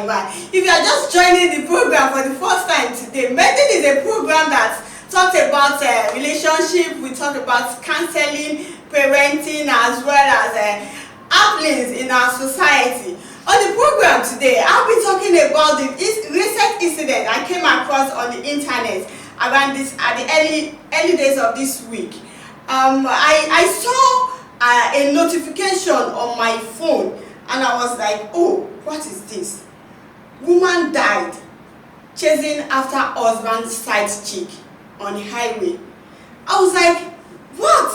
my man. If you are just joining the program for the first time today, Mending is a program that talks about relationship. We talk about counseling, parenting, as well as happenings in our society. On the program today, I'll be talking about the recent incident I came across on the internet around this at the early days of this week. I saw a notification on my phone, and I was like, oh, what is this? Woman died chasing after husband's side chick on the highway. I was like, what?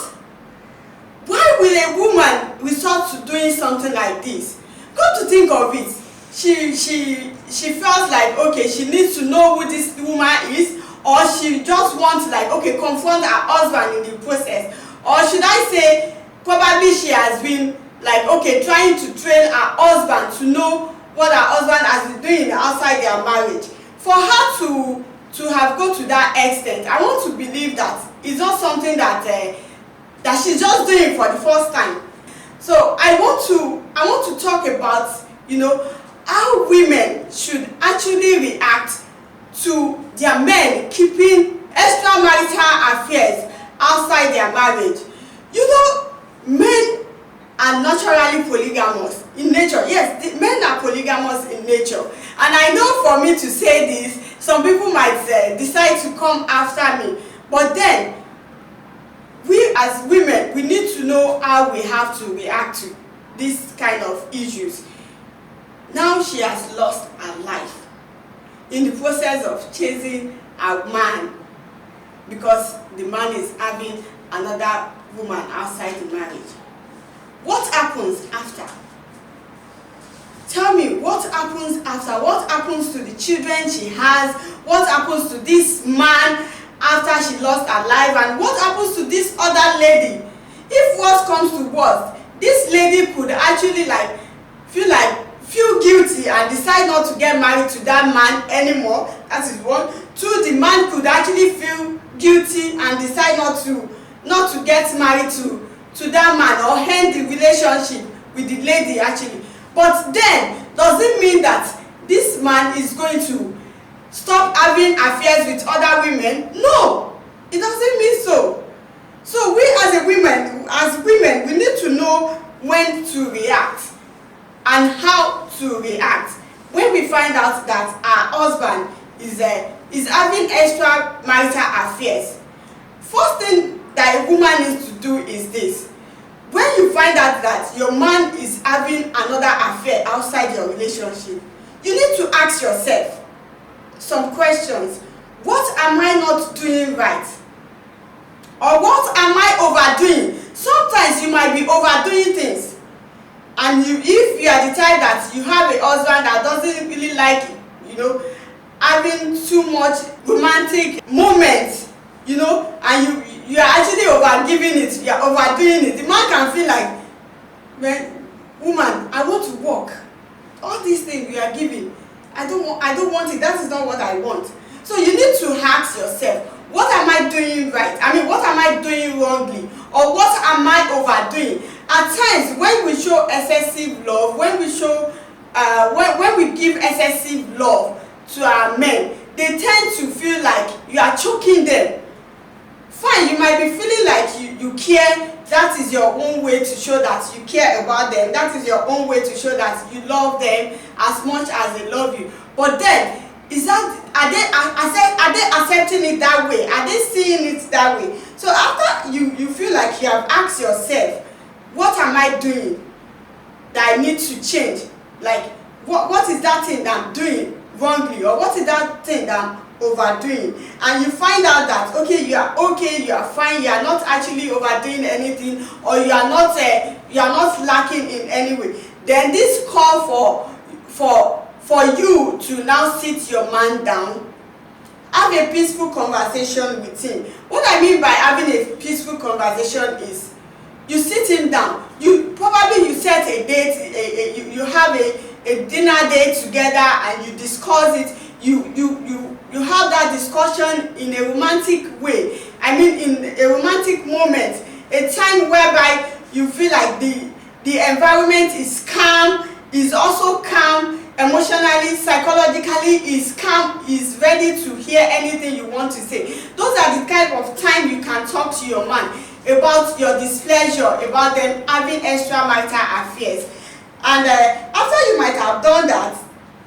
Why will a woman resort to doing something like this? Come to think of it, she felt like, okay, she needs to know who this woman is, or she just wants, like, okay, confront her husband in the process. Or should I say, probably she has been, like, okay, trying to train her husband to know what her husband has been doing outside their marriage. For her to have gone to that extent, I want to believe that it's not something that that she's just doing for the first time. So I want to talk about, you know, how women should actually react to their men keeping extramarital affairs outside their marriage. You know, men are naturally polygamous in nature. Yes, men are polygamous in nature. And I know for me to say this, some people might decide to come after me. But then, we as women, we need to know how we have to react to this kind of issues. Now she has lost her life in the process of chasing a man because the man is having another woman outside the marriage. What happens after? Tell me, what happens after? What happens to the children she has? What happens to this man after she lost her life? And what happens to this other lady? If worse comes to worse, this lady could actually feel guilty and decide not to get married to that man anymore. That is one. Two, the man could actually feel guilty and decide not to get married to that man, or end the relationship with the lady actually. But then, does it mean that this man is going to stop having affairs with other women? No, it doesn't mean so. So we as women, we need to know when to react and how to react when we find out that our husband is having extramarital affairs. First thing that a woman needs to do is this. When you find out that your man is having another affair outside your relationship, you need to ask yourself some questions. What am I not doing right? Or what am I overdoing? Sometimes you might be overdoing things. And if you are the type that you have a husband that doesn't really like, you know, having too much romantic moments, you know, and you are actually overgiving it, you are overdoing it, the man can feel like, man, woman, I want to work. All these things you are giving, I don't want it. That is not what I want. So you need to ask yourself, what am I doing right? I mean, what am I doing wrongly? Or what am I overdoing? At times, when we show excessive love, when we give excessive love to our men, they tend to feel like you are choking them. Fine, you might be feeling like you care. That is your own way to show that you care about them. That is your own way to show that you love them as much as they love you. But then, are they accepting it that way? Are they seeing it that way? So after you feel like you have asked yourself, what am I doing that I need to change? Like, what is that thing that I'm doing wrongly? Or what is that thing that I'm overdoing? And you find out that, okay, you are fine, you are not actually overdoing anything, or you are not lacking in any way. Then this call for you to now sit your man down, have a peaceful conversation with him. What I mean by having a peaceful conversation is, you sit him down. You set a date. You have a dinner date together, and you discuss it. You have that discussion in a romantic way. I mean, in a romantic moment, a time whereby you feel like the environment is calm, is also calm emotionally, psychologically, is calm, is ready to hear anything you want to say. Those are the kind of time you can talk to your man about your displeasure, about them having extramarital affairs. And after you might have done that,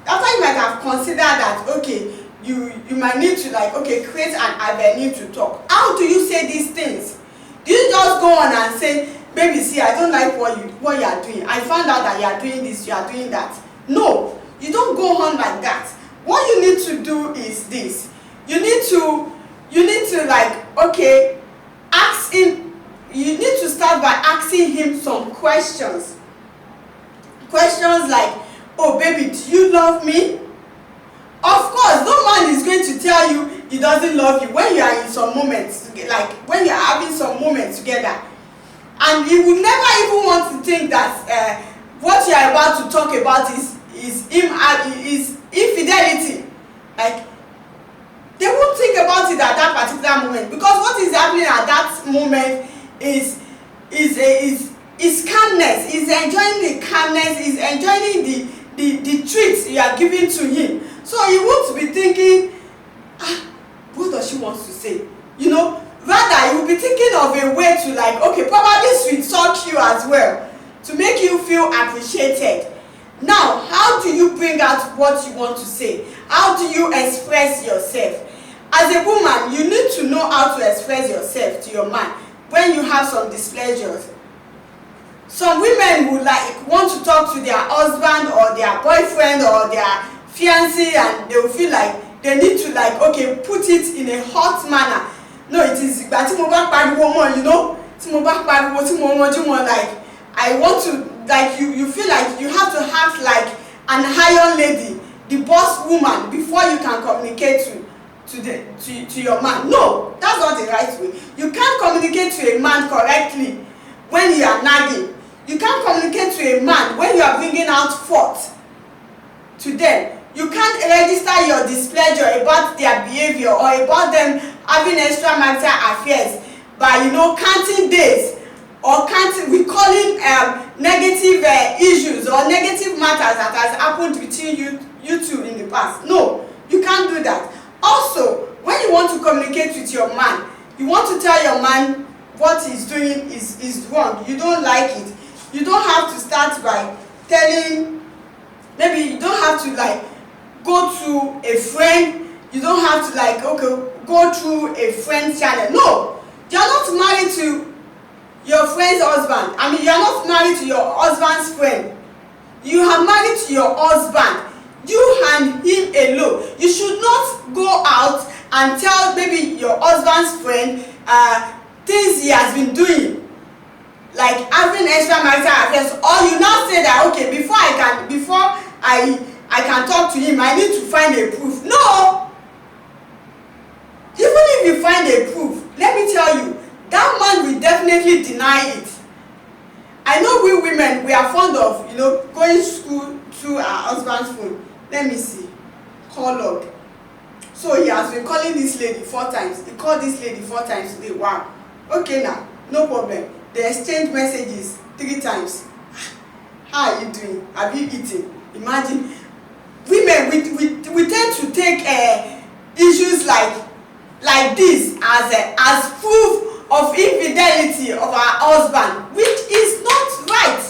after you might have considered that, okay, you might need to like, okay, create an avenue to talk. How do you say these things? Do you just go on and say, baby, see, I don't like what you are doing. I found out that you are doing this, you are doing that. No, you don't go on like that. What you need to do is this. You need to like, okay, ask him. You need to start by asking him some questions. Questions like, oh baby, do you love me? Of course, no man is going to tell you he doesn't love you when you are in some moments, like when you are having some moments together. And he would never even want to think that what you are about to talk about is infidelity. Like, they won't think about it at that particular moment, because what is happening at that moment is calmness. Is enjoying the calmness, is enjoying the treats you are giving to him. So he won't be thinking, what does she want to say? You know, rather he will be thinking of a way to like, okay, probably sweet talk you as well, to make you feel appreciated. Now, how do you bring out what you want to say? How do you express yourself? As a woman, you need to know how to express yourself to your man when you have some displeasures. Some women would like want to talk to their husband or their boyfriend or their fiancé, and they will feel like they need to like, okay, put it in a hot manner. No, it is you know, like I want to, like you feel like you have to act like an iron lady, the boss woman, before you can communicate to your man. No, that's not the right way. You can't communicate to a man correctly when you are nagging. You can't communicate to a man when you are bringing out fault to them. You can't register your displeasure about their behavior or about them having extramarital affairs by, you know, counting days or recalling negative issues or negative matters that has happened between you two in the past. No, you can't do that. Also, when you want to communicate with your man, you want to tell your man what he's doing is wrong. You don't like it. You don't have to start by telling, maybe you don't have to like go to a friend. You don't have to like, okay, go through a friend's channel. No, you're not married to your friend's husband. I mean, you're not married to your husband's friend. You are married to your husband. You and him alone. You should not go out and tell maybe your husband's friend things he has been doing, like having extramarital affairs, or you now say that, okay, before I can talk to him, I need to find a proof. No, even if you find a proof, let me tell you, that man will definitely deny it. I know we women, we are fond of, you know, going to school through our husband's phone. Let me see, call log. So he has been calling this lady 4 times. He called this lady 4 times today. Wow. Okay now, no problem. They exchange messages 3 times. How are you doing? Have you eaten? Imagine. Women, we tend to take issues like this as proof of infidelity of our husband, which is not right.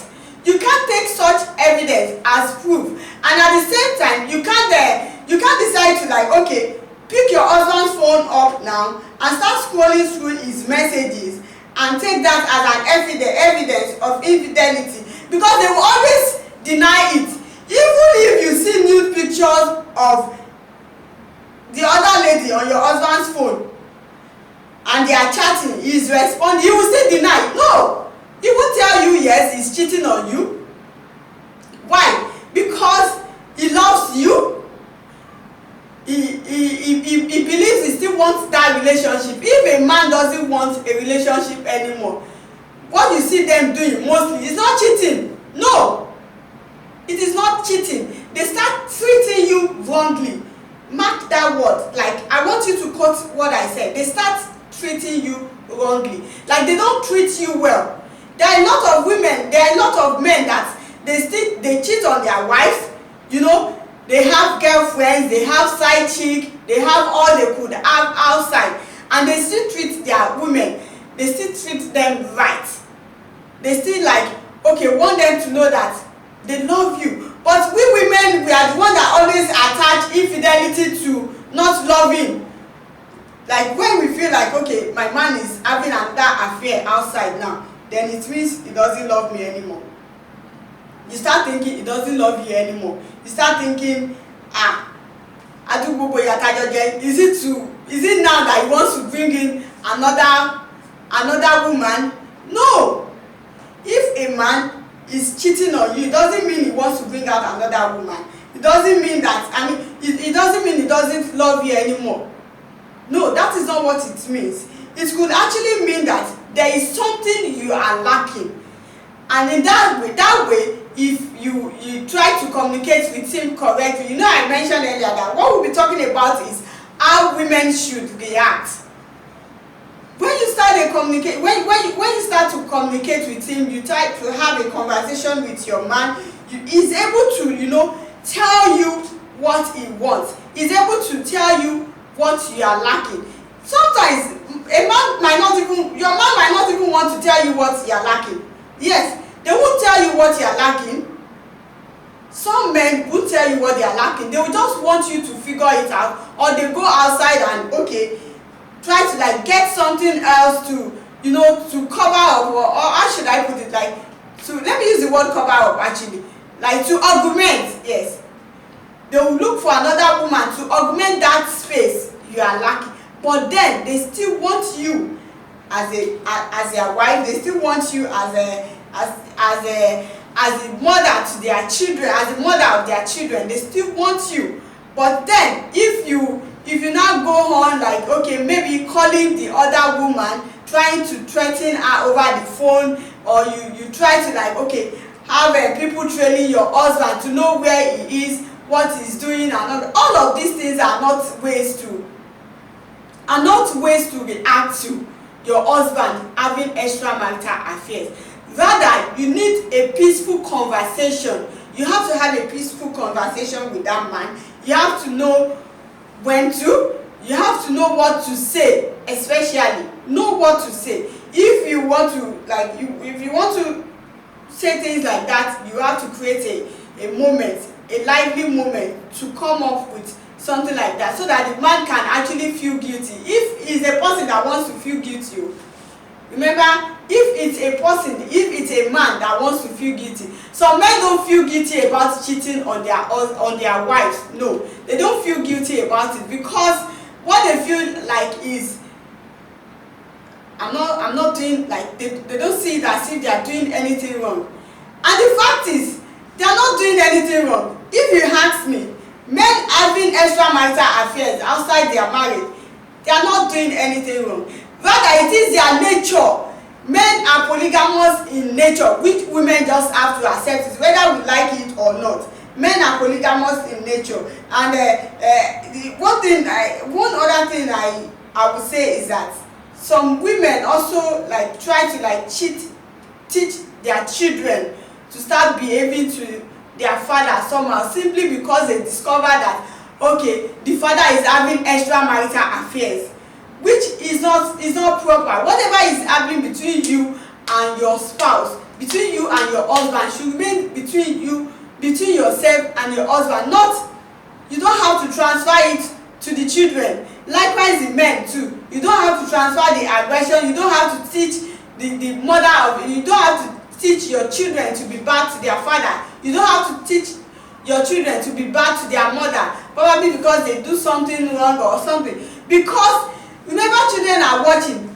You can't take such evidence as proof, and at the same time, you can't decide to like, okay, pick your husband's phone up now and start scrolling through his messages and take that as an evidence of infidelity, because they will always deny it. Even if you see nude pictures of the other lady on your husband's phone and they are chatting, he is responding, he will still deny. No, he will tell you yes, he's cheating on you. Why? Because he loves you. He believes he still wants that relationship. If a man doesn't want a relationship anymore, what you see them doing mostly is not cheating. No, it is not cheating. They start treating you wrongly. Mark that word. Like, I want you to quote what I said. They start treating you wrongly. Like, they don't treat you well. There are a lot of women, there are a lot of men that they cheat on their wives, you know. They have girlfriends, they have side chick, they have all they could have outside, and they still treat their women, they still treat them right. They still like, okay, want them to know that they love you. But we women, we are the one that always attach infidelity to not loving. Like when we feel like, okay, my man is having that affair outside now, then it means he doesn't love me anymore. You start thinking he doesn't love you anymore. You start thinking, is it now that he wants to bring in another woman? No. If a man is cheating on you, it doesn't mean he wants to bring out another woman. It doesn't mean that, it doesn't mean he doesn't love you anymore. No, that is not what it means. It could actually mean that there is something you are lacking. And in that way, if you try to communicate with him correctly, you know, I mentioned earlier that what we'll be talking about is how women should react. When you start when you start to communicate with him, you try to have a conversation with your man, he's able to, you know, tell you what he wants. He's able to tell you what you are lacking. Sometimes your man might not even want to tell you what you are lacking. Yes, they won't tell you what you are lacking. Some men won't tell you what they are lacking. They will just want you to figure it out, or they go outside and, okay, try to like get something else to, you know, to cover up, or how should I put it, like, to, let me use the word cover up actually, like to augment. Yes, they will look for another woman to augment that space you are lacking. But then they still want you as their wife. They still want you as a mother to their children, as the mother of their children. They still want you. But then if you now go on like, okay, maybe calling the other woman, trying to threaten her over the phone, or you try to like, okay, have people trailing your husband to know where he is, what he's doing, and all of these things are not ways to react to your husband having extramarital affairs. Rather, you need a peaceful conversation. You have to have a peaceful conversation with that man. You have to know when to, you have to know what to say, especially know what to say. If you want to like, if you want to say things like that, you have to create a moment, a lively moment to come up with something like that, so that the man can actually feel guilty. If he's a person that wants to feel guilty, remember, if it's a man that wants to feel guilty, some men don't feel guilty about cheating on their wives. No, they don't feel guilty about it, because what they feel like is, I'm not doing, like, they don't see it as if they are doing anything wrong. And the fact is, they are not doing anything wrong. If you ask me, men having extramarital affairs outside their marriage, they are not doing anything wrong. Rather, it is their nature. Men are polygamous in nature, which women just have to accept it, whether we like it or not. Men are polygamous in nature. And one other thing I would say is that some women also like try to like teach their children to start behaving to their father somehow, simply because they discover that, okay, the father is having extramarital affairs, which is not proper. Whatever is happening between you and your spouse, between you and your husband, should remain between yourself and your husband. Not, you don't have to transfer it to the children. Likewise, the men too. You don't have to transfer the aggression. You don't have to teach the mother of, you don't have to teach your children to be bad to their father. You don't have to teach your children to be bad to their mother, probably because they do something wrong or something. Because remember, children are watching.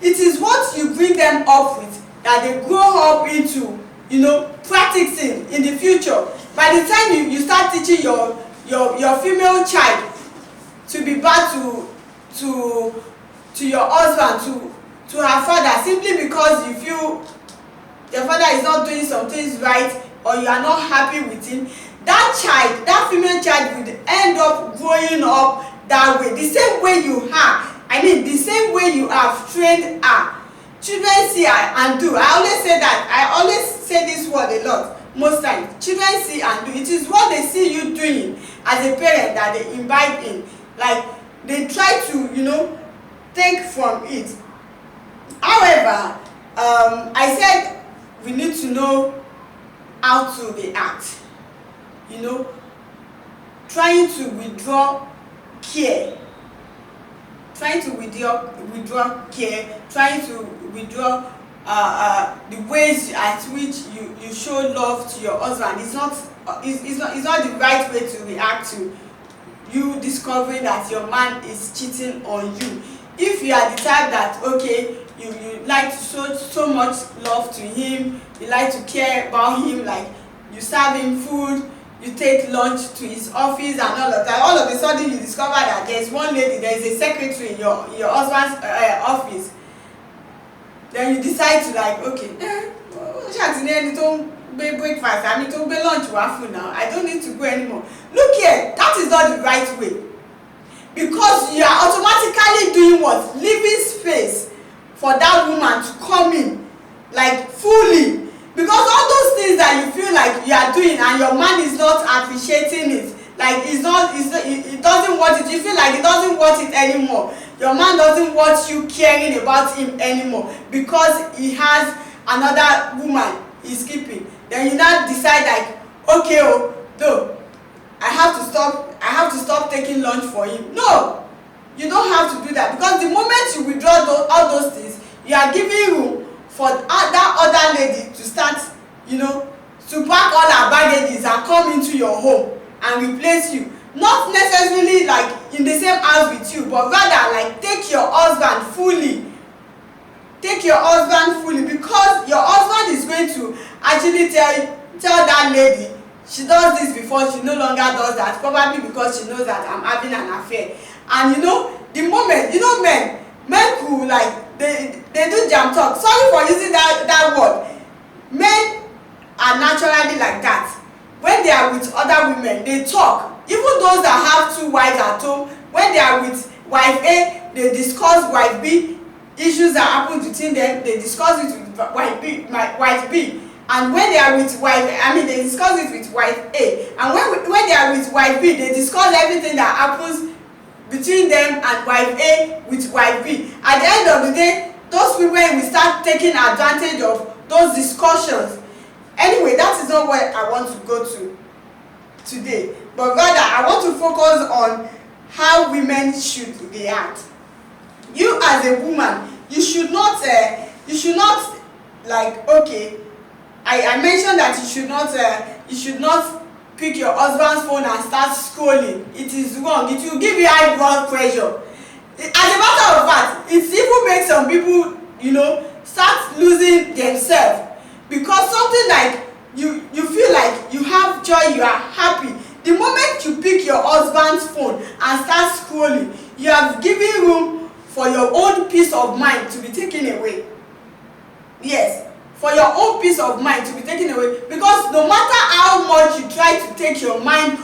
It is what you bring them up with that they grow up into, you know, practicing in the future. By the time you start teaching your female child to be bad to your husband, to her father, simply because you feel your father is not doing some things right, or you are not happy with him, that female child will end up growing up that way, the same way you are. The same way you have trained her. Children see and do. I always say that. I always say this word a lot. most times children see and do. It is what they see you doing as a parent that they imbibe in. Like they try to, take from it. However, I said we need to know how to react. Trying to withdraw care, trying to withdraw care, trying to withdraw the ways at which you show love to your husband is not the right way to react to you discovering that your man is cheating on you. If you are the type that you like to show so much love to him, you like to care about him, like you serve him food, you take lunch to his office and all of that, all of a sudden you discover that there is one lady, there is a secretary in your husband's office, then you decide to breakfast, lunch now, I don't need to go anymore. Look here, that is not the right way, because you are automatically doing what? Leaving space for that woman to come in like fully, because all those things that you feel like you are doing and your man is not appreciating it, like it doesn't want it, you feel like it doesn't want it anymore. Your man doesn't want you caring about him anymore because he has another woman he's keeping. Then you now decide like, no, I have to stop taking lunch for him. No, you don't have to do that, because the moment you withdraw all those things, you are giving room for that other lady to start, to pack all her baggages and come into your home and replace you. Not necessarily like in the same house with you, but rather like take your husband fully. Take your husband fully, because your husband is going to actually tell that lady she does this before, she no longer does that, probably because she knows that I'm having an affair. And the moment, men could they do jam talk. Sorry for using that word. Men are naturally like that. When they are with other women, they talk. Even those that have two wives at home, when they are with wife A, they discuss wife B. Issues that happen between them, they discuss it with wife B. And when they are with they discuss it with wife A. And when they are with wife B, they discuss everything that happens between them and wife A with wife B. At the end of the day, those women will start taking advantage of those discussions. Anyway, that is not where I want to go to today, but rather I want to focus on how women should react. You as a woman, you should not I mentioned that you should not pick your husband's phone and start scrolling. It is wrong. It will give you high blood pressure. As a matter of fact, it even makes some people start losing themselves, because something like you feel like you have joy, you are happy. The moment you pick your husband's phone and start scrolling, you have given room for your own peace of mind to be taken away. Yes, for your own peace of mind to be taken away, because no matter how much you try to take your mind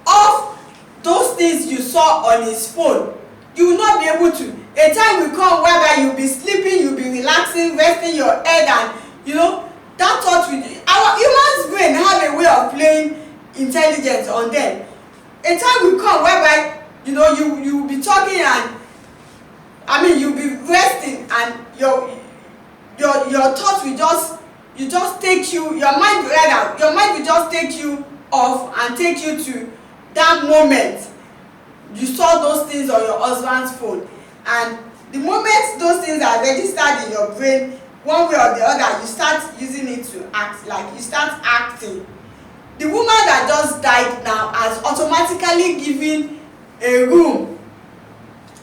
off those things you saw on his phone, you will not be able to. A time will come whereby you'll be sleeping, you'll be relaxing, resting your head, and that thought will. Our human brain have a way of playing intelligence on them. A time will come whereby you will be talking and you'll be resting, and your thoughts will just take you, your mind will just take you off and take you to that moment you saw those things on your husband's phone. And the moment those things are registered in your brain, one way or the other, you start using it to act, like you start acting. The woman that just died now has automatically given a room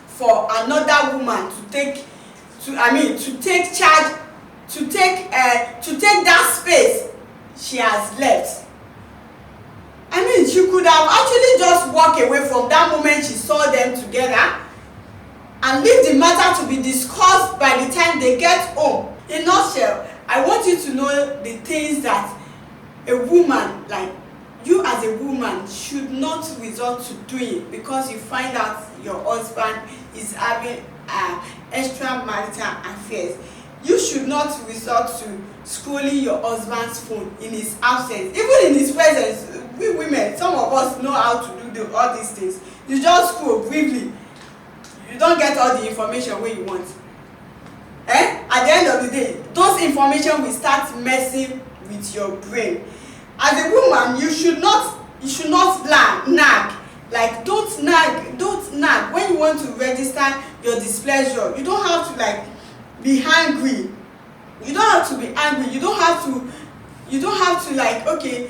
for another woman to take charge, to take that space she has left. She could have actually just walked away from that moment she saw them together and leave the matter to be discussed by the time they get home. In a nutshell, I want you to know the things that a woman, like you as a woman, should not resort to doing because you find out your husband is having extramarital affairs. You should not resort to scrolling your husband's phone in his absence. Even in his presence, we women, some of us know how to do all these things. You just scroll briefly, you don't get all the information wey you want. At the end of the day, those information will start messing with your brain. As a woman, you should not nag. Like, don't nag when you want to register your displeasure. You don't have to like be angry. You don't have to be angry. You don't have to like, okay,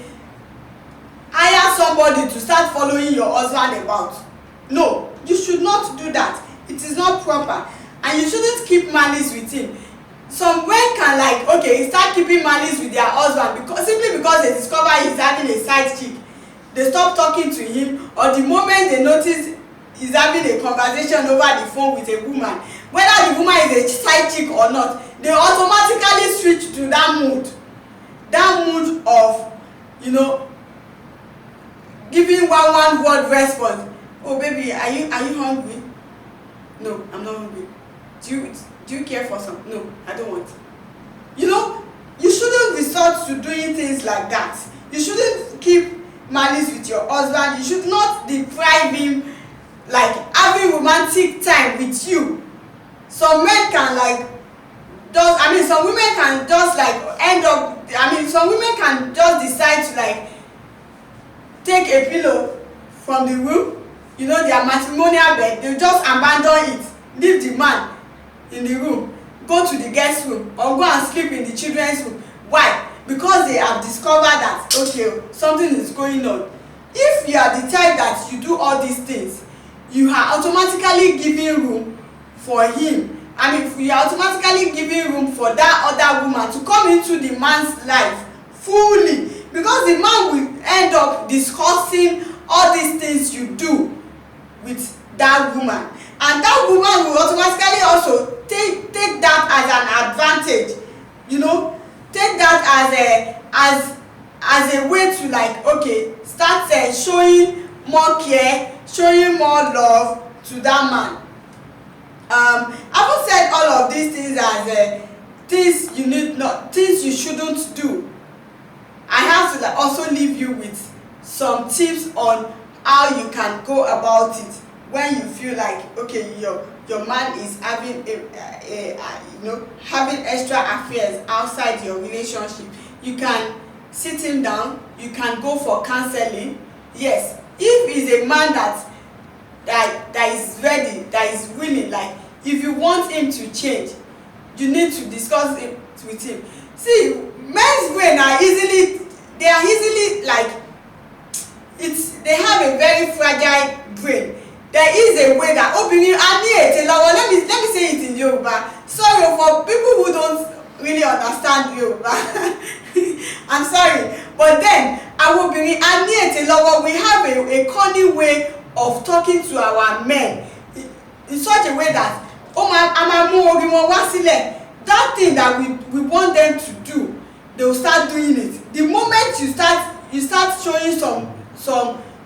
hire somebody to start following your husband about. No, you should not do that. It is not proper, and you shouldn't keep malice with him. Some men can like, okay, start keeping malice with their husband simply because they discover he's having a side chick. They stop talking to him, or the moment they notice he's having a conversation over the phone with a woman, whether the woman is a side chick or not, they automatically switch to that mood of, you know, giving one word response. Oh baby, are you hungry? No, I'm not hungry. Do you care for some? No, I don't want. You know, you shouldn't resort to doing things like that. You shouldn't keep malice with your husband. You should not deprive him like having romantic time with you. Some men can like some women can just like some women can just decide to like take a pillow from the room, you know, their matrimonial bed, they just abandon it, leave the man in the room, go to the guest room, or go and sleep in the children's room. Why? Because they have discovered that, okay, something is going on. If you are the type that you do all these things, you are automatically giving room for him. You are automatically giving room for that other woman to come into the man's life fully, because the man will end up discussing all these things you do with that woman, and that woman will automatically also take that as an advantage, you know, take that as a way to like, okay, start showing more care, showing more love to that man. I've said all of these things as things you shouldn't do. I have to like also leave you with some tips on how you can go about it when you feel like, okay, your man is having having extra affairs outside your relationship. You can sit him down. You can go for counseling. Yes, if he's a man that is ready, that is willing, like if you want him to change, you need to discuss it with him. See, men's brain are easily like, they have a very fragile brain. There is a way that let me say it in Yoruba. Sorry for people who don't really understand Yoruba. I'm sorry, but then we have a cunning way of talking to our men in such a way that that thing that we want them to do, they will start doing it. The moment you start showing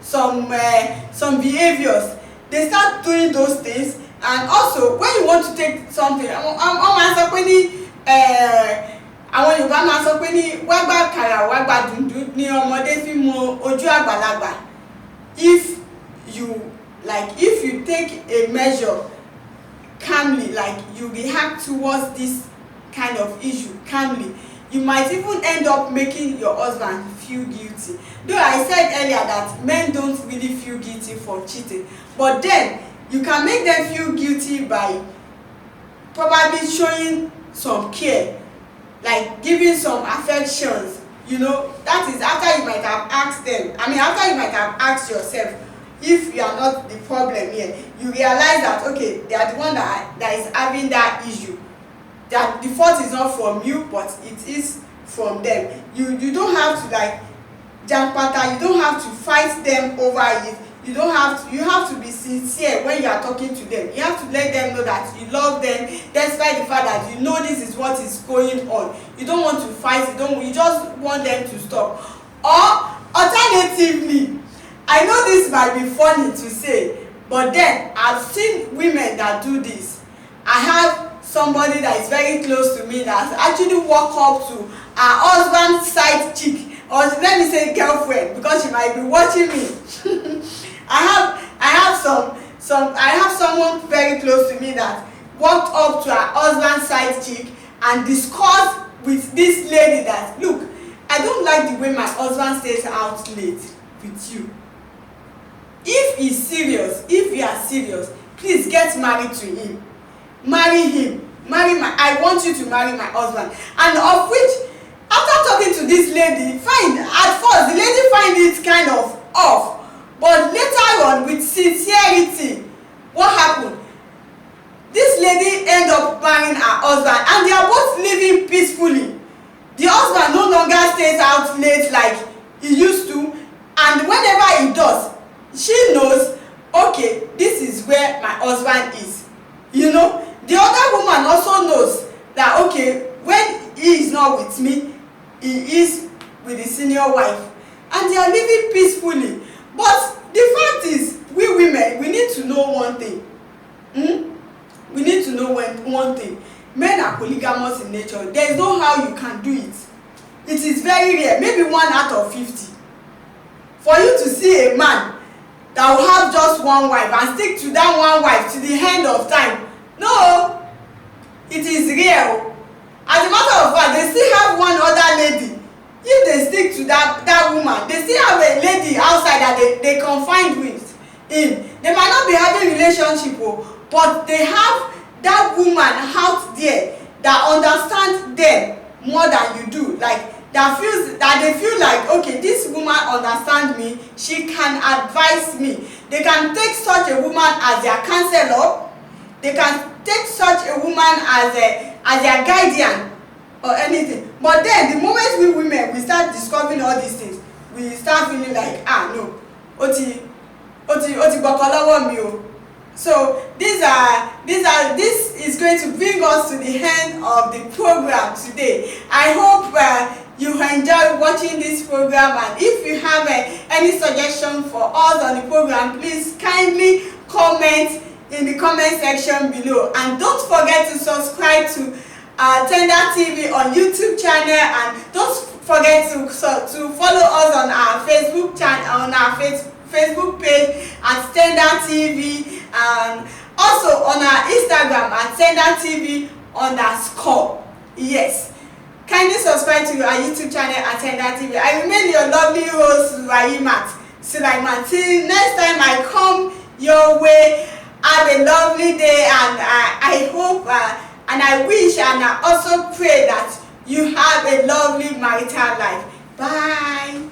some behaviors, they start doing those things. And also when you want to take something, àwọn Yorùbá máa sọ pé ní wágbà kàrà wágbà dùndún ní ọmọdé fi mọ ojú àgbàlagbà. If you take a measure calmly, like you react towards this kind of issue calmly, you might even end up making your husband feel guilty. Though I said earlier that men don't really feel guilty for cheating, but then you can make them feel guilty by probably showing some care, like giving some affections, you know. That is after you might have asked them, after you might have asked yourself if you are not the problem here. You realize that, okay, they are the one that is having that issue, that the fault is not from you, but it is from them. You don't have to like jump pattern, you don't have to fight them over it. You have to be sincere when you are talking to them. You have to let them know that you love them, despite the fact that you know this is what is going on. You don't want to fight, you just want them to stop. Or alternatively, I know this might be funny to say, but then I've seen women that do this. I have somebody that is very close to me that actually walk up to her husband's side chick, or let me say girlfriend, because she might be watching me. I have someone very close to me that walked up to her husband's side chick and discussed with this lady that, look, I don't like the way my husband stays out late with you. If he's serious, if you are serious, please get married to him. Marry him. I want you to marry my husband. And of which, after talking to this lady, at first the lady find it kind of off, but later on with sincerity, what happened? This lady end up marrying her husband, and they are both living peacefully. The husband no longer stays out late like he used to, and whenever he does, she knows, okay, this is where my husband is. You know, the other woman also knows that, okay, when he is not with me, he is with the senior wife, and they are living peacefully. But the fact is, we women, we need to know one thing. We need to know one thing. Men are polygamous in nature. There is no how you can do it. It is very rare, maybe 1 out of 50. For you to see a man that will have just one wife and stick to that one wife to the end of time. No, it is rare. As a matter of fact, they still have one other lady. If they stick to that woman, they still have a lady outside that they confined with in. They might not be having relationship, but they have that woman out there that understands them more than you do. Like they feel like, okay, this woman understands me, she can advise me. They can take such a woman as their counselor. They can take such a woman as their guardian or anything. But then the moment we women, we start discovering all these things, we start feeling like, no, oti bokolowo mi o. So this is going to bring us to the end of the program today. I hope you enjoyed watching this program, and if you have any suggestion for us on the program, please kindly comment in the comment section below, and don't forget to subscribe to Tender TV on YouTube channel, and don't forget to follow us on our Facebook channel, on our Facebook page at Tender TV, and also on our Instagram at Tender TV_. Yes, kindly subscribe to our YouTube channel at Tender TV. I remain your lovely host, Sulaiman. Till next time I come your way, have a lovely day, and I hope and I wish and I also pray that you have a lovely marital life. Bye.